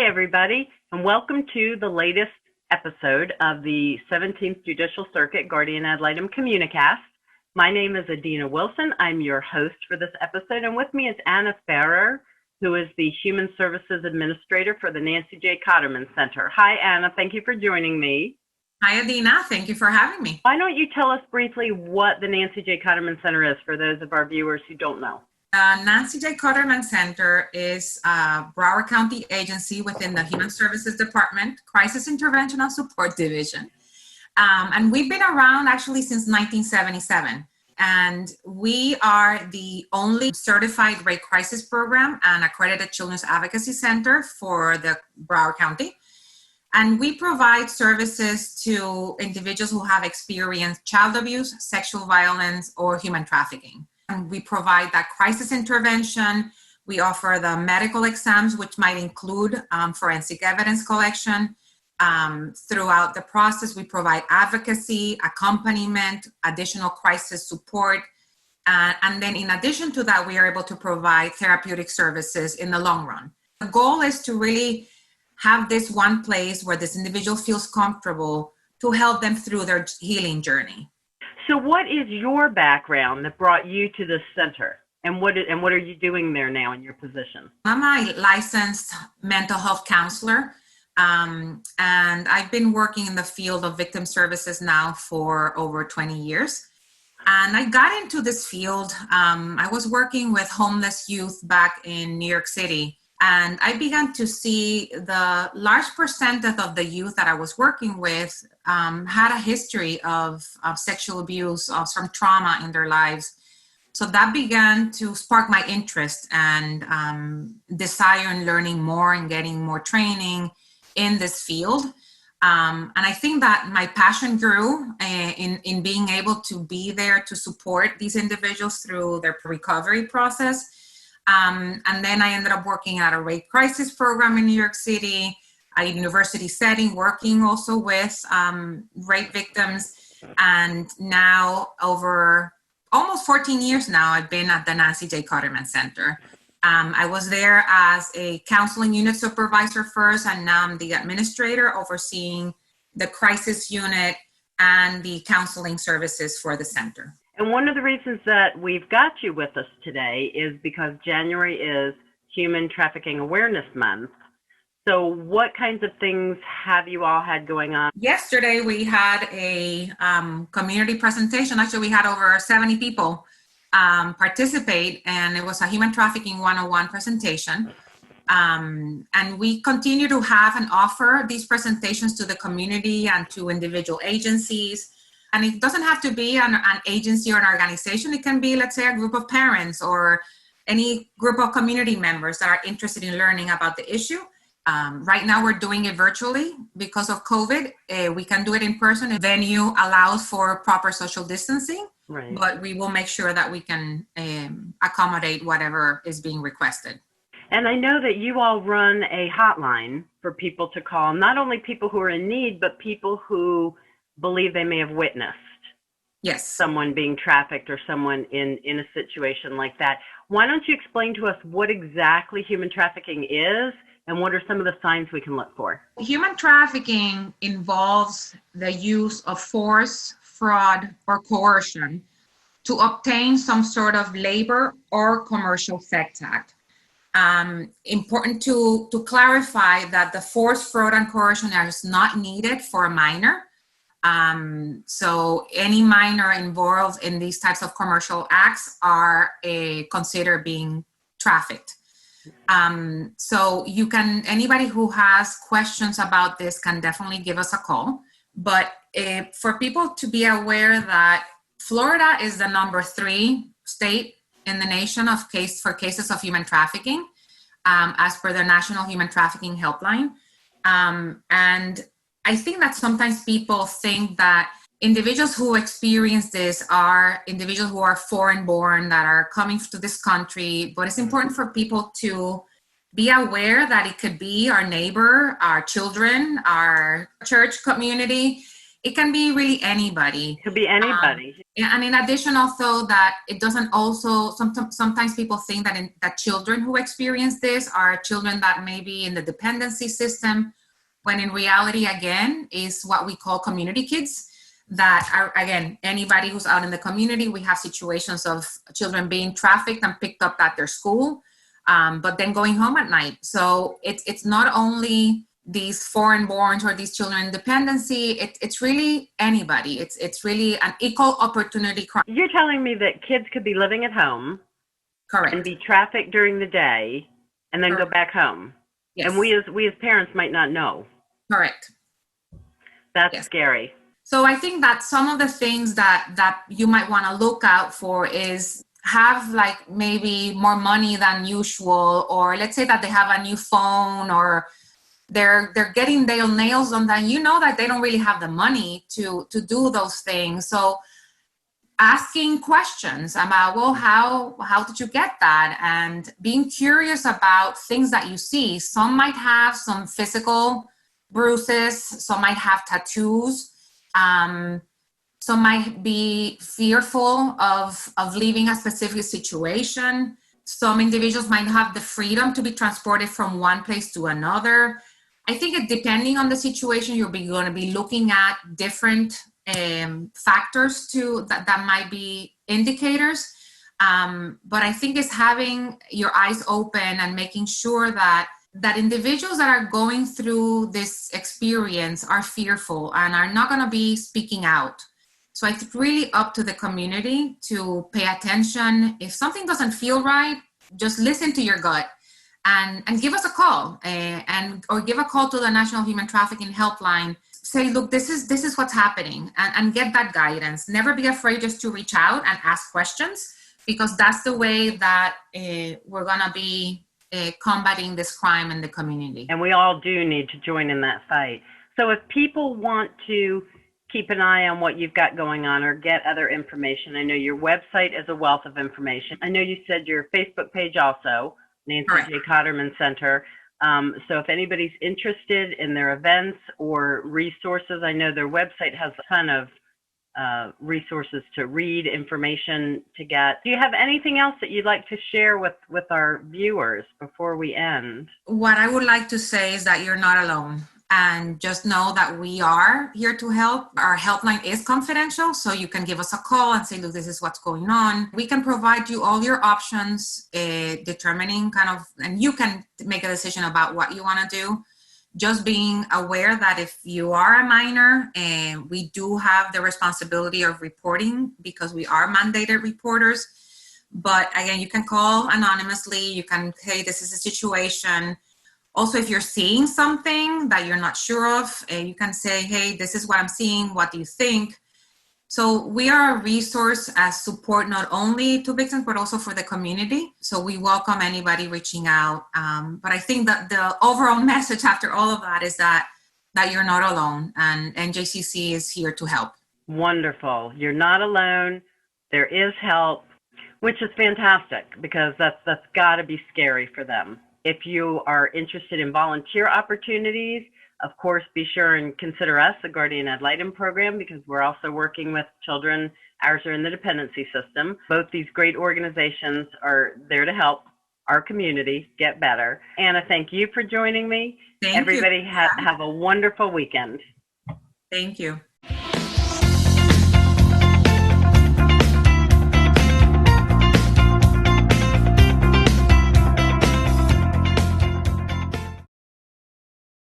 everybody, and welcome to the latest episode of the 17th Judicial Circuit Guardian Ad Litem Communicast. My name is Adina Wilson. I'm your host for this episode, and with me is Ana Ferrer, who is the Human Services Administrator for the Nancy J. Cotterman Center. Hi, Ana. Thank you for joining me. Hi, Adina. Thank you for having me. Why don't you tell us briefly what the Nancy J. Cotterman Center is for those of our viewers who don't know? Nancy J. Cotterman Center is a Broward County agency within the Human Services Department, Crisis Intervention and Support Division. And we've been around actually since 1977. And we are the only certified rape crisis program and accredited children's advocacy center for the Broward County. And we provide services to individuals who have experienced child abuse, sexual violence, or human trafficking. And we provide that crisis intervention. We offer the medical exams, which might include forensic evidence collection. Throughout the process, we provide advocacy, accompaniment, additional crisis support. And then in addition to that, we are able to provide therapeutic services in the long run. The goal is to really have this one place where this individual feels comfortable to help them through their healing journey. So what is your background that brought you to this center? And what are you doing there now in your position? I'm a licensed mental health counselor, and I've been working in the field of victim services now for over 20 years. And I got into this field, I was working with homeless youth back in New York City. And I began to see the large percentage of the youth that I was working with had a history of sexual abuse, of some trauma in their lives. So that began to spark my interest and desire in learning more and getting more training in this field. And I think that my passion grew in being able to be there to support these individuals through their recovery process. And then I ended up working at a rape crisis program in New York City, a university setting, working also with rape victims. And now over almost 14 years now, I've been at the Nancy J. Cotterman Center. I was there as a counseling unit supervisor first, and now I'm the administrator overseeing the crisis unit and the counseling services for the center. And one of the reasons that we've got you with us today is because January is Human Trafficking Awareness Month. So what kinds of things have you all had going on? Yesterday, we had a community presentation. Actually, we had over 70 people participate, and it was a Human Trafficking 101 presentation. And we continue to have and offer these presentations to the community and to individual agencies. And it doesn't have to be an agency or an organization. It can be, let's say, a group of parents or any group of community members that are interested in learning about the issue. Right now, we're doing it virtually because of COVID. We can do it in person. The venue allows for proper social distancing, right, but we will make sure that we can accommodate whatever is being requested. And I know that you all run a hotline for people to call, not only people who are in need, but people who believe they may have witnessed someone being trafficked or someone in a situation like that. Why don't you explain to us what exactly human trafficking is and what are some of the signs we can look for? Human trafficking involves the use of force, fraud, or coercion to obtain some sort of labor or commercial sex act. Important to clarify that the force, fraud, and coercion is not needed for a minor. So any minor involved in these types of commercial acts are considered being trafficked. So anybody who has questions about this can definitely give us a call. But for people to be aware that Florida is the number 3 state in the nation for cases of human trafficking, as per the National Human Trafficking Helpline. And I think that sometimes people think that individuals who experience this are individuals who are foreign born that are coming to this country, but it's important for people to be aware that it could be our neighbor, our children, our church community. It can be really anybody. It could be anybody. And in addition, also that it doesn't also, sometimes people think that children who experience this are children that may be in the dependency system, when in reality, again, is what we call community kids. That are, again, anybody who's out in the community. We have situations of children being trafficked and picked up at their school, but then going home at night. So it's not only these foreign-borns or these children in dependency. It's really anybody. It's really an equal opportunity crime. You're telling me that kids could be living at home, correct, and be trafficked during the day, and then correct, go back home. Yes. And we as parents might not know. Correct. That's yes. Scary. So I think that some of the things that you might want to look out for is have like maybe more money than usual, or let's say that they have a new phone, or they're getting their nails done, that you know that they don't really have the money to do those things. So asking questions about, well, how did you get that? And being curious about things that you see. Some might have some physical bruises, some might have tattoos. Some might be fearful of leaving a specific situation. Some individuals might have the freedom to be transported from one place to another. I think depending on the situation, you're going to be looking at different factors that might be indicators. But I think it's having your eyes open and making sure that individuals that are going through this experience are fearful and are not going to be speaking out. So it's really up to the community to pay attention. If something doesn't feel right, just listen to your gut and give us a call, or give a call to the National Human Trafficking Helpline. Say, look, this is what's happening, and get that guidance. Never be afraid just to reach out and ask questions, because that's the way that we're going to be combating this crime in the community. And we all do need to join in that fight. So if people want to keep an eye on what you've got going on or get other information, I know your website is a wealth of information. I know you said your Facebook page also, Nancy Correct. J. Cotterman Center. So if anybody's interested in their events or resources, I know their website has a ton of resources to read, information to get. Do you have anything else that you'd like to share with our viewers before we end? What I would like to say is that you're not alone, and just know that we are here to help. Our helpline is confidential, so you can give us a call and say, look, this is what's going on. We can provide you all your options, determining and you can make a decision about what you want to do. Just being aware that if you are a minor, and we do have the responsibility of reporting because we are mandated reporters. But again, you can call anonymously. You can, hey, this is a situation. Also, if you're seeing something that you're not sure of, you can say, hey, this is what I'm seeing. What do you think? So we are a resource as support, not only to victims, but also for the community. So we welcome anybody reaching out. But I think that the overall message after all of that is that you're not alone, and NJCC is here to help. Wonderful. You're not alone. There is help, which is fantastic, because that's got to be scary for them. If you are interested in volunteer opportunities, of course, be sure and consider us, the Guardian Ad Litem program, because we're also working with children. Ours are in the dependency system. Both these great organizations are there to help our community get better. Ana, thank you for joining me. Thank Everybody you. Have a wonderful weekend. Thank you.